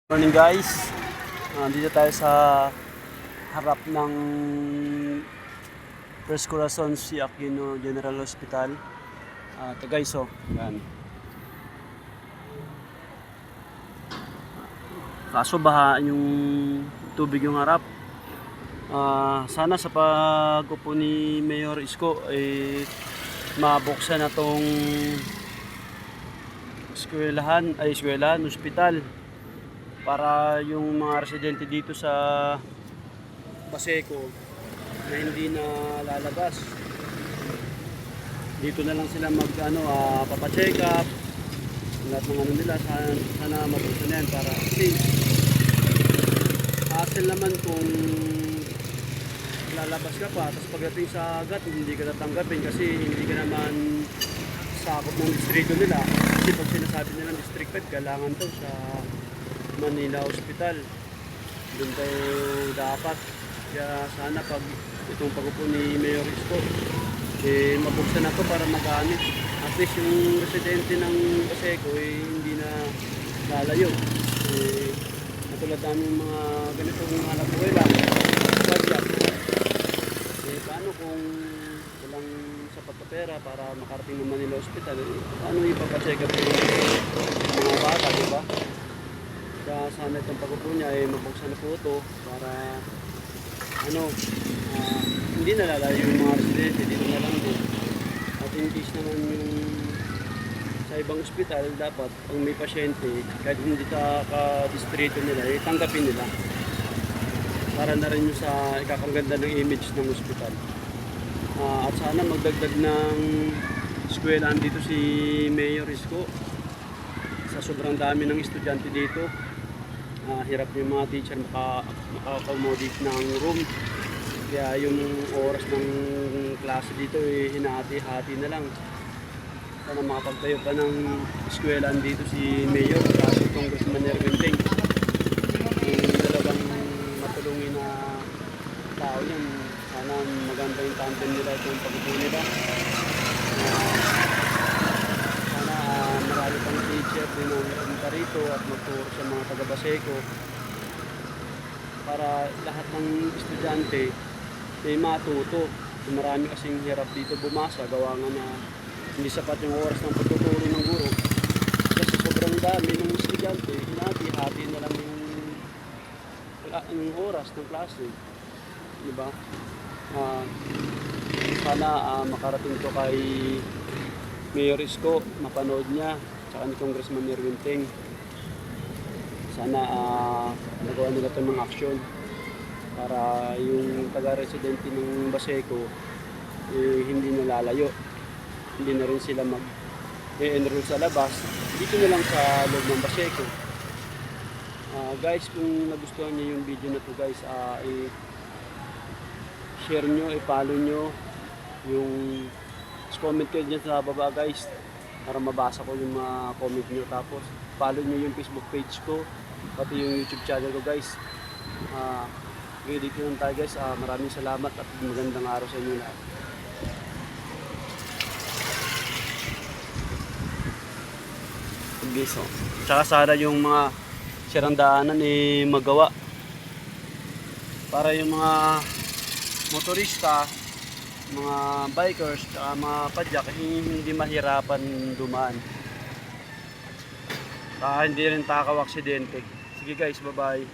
Morning guys, dito tayo sa harap ng First Corazon C. Aquino General Hospital. Ito guys, yan. Kaso baha yung tubig yung harap. Sana sa pag-upo ni Mayor Isko mabuksan na tong eskwelahan, hospital, para yung mga residente dito sa Baseco na hindi na lalabas, dito na lang sila papacheck up lahat ng nila. Sana mabuksan yan, para kasi hassle naman kung lalabas ka pa tapos pagdating sa agad hindi ka tatanggapin kasi hindi ka naman sakop ng distrito nila. Kasi pag sinasabi nilang District 5, kailangan to sa Manila Hospital, doon tayo dapat. Kaya sana pag itong pag-upo ni Mayor Isko mabuksan na to para magamit. At least yung residente ng Baseco hindi na lalayo. Natulad namin mga ganitong hanap buhay lang, budget. Paano kung walang sapat na pera para makarating ng Manila Hospital? Paano ipapacheck up yung mga bata, diba? Kaya sana itong pag-upo niya mabuksan na po ito para hindi nalalayo yung mga residente, dito na lang din. At in case naman yung sa ibang ospital, dapat kung may pasyente, kahit hindi ka-distrito nila, tanggapin nila. Para na rin yung sa ikakaganda ng image ng ospital. At sana magdagdag ng eskwelahan dito si Mayor Isko. Sa sobrang dami ng estudyante dito, hirap yung mga teacher maka-accommodate ng room. Kaya yung oras ng klase dito hinahati-hati na lang. Sana makapagtayo pa ng eskwelahan dito si Mayor at si Congressman Erwin Ting. Yung dalawang matulungin na tao yan, sana maganda yung tandem nila itong pag-upo nila. Sana marami pang teacher din ang punta rito at magturo sa mga taga-Baseco para lahat ng estudyante ay matuto. Marami kasing hirap dito bumasa, gawa nga na hindi sapat yung oras ng pagtuturo ng guro. Kasi sobrang dami ng estudyante, hinati-hati na lang yung oras ng klase, diba? Sana makarating to kay Mayor Isko, mapanood niya, tsaka ni Congressman Erwin Ting. Sana nagawa nila ito ng aksyon para yung taga-residente ng Baseco hindi nalalayo, hindi na rin sila mag-enroll sa labas, dito na lang sa loob ng Baseco. Guys, kung nagustuhan niyo yung video na to guys, i-share nyo, i-follow nyo yung comment kayo dyan sa baba guys para mabasa ko yung mga comment nyo. Tapos follow nyo yung Facebook page ko, pati yung YouTube channel ko guys. Dito lang tayo guys. Maraming salamat at magandang araw sa inyo lahat. Tsaka sana yung mga sirang daanan magawa para yung mga motorista, mga bikers, tsaka mga padyak hindi mahirapan dumaan. Hindi rin takaw aksidente. Sige guys, bye bye.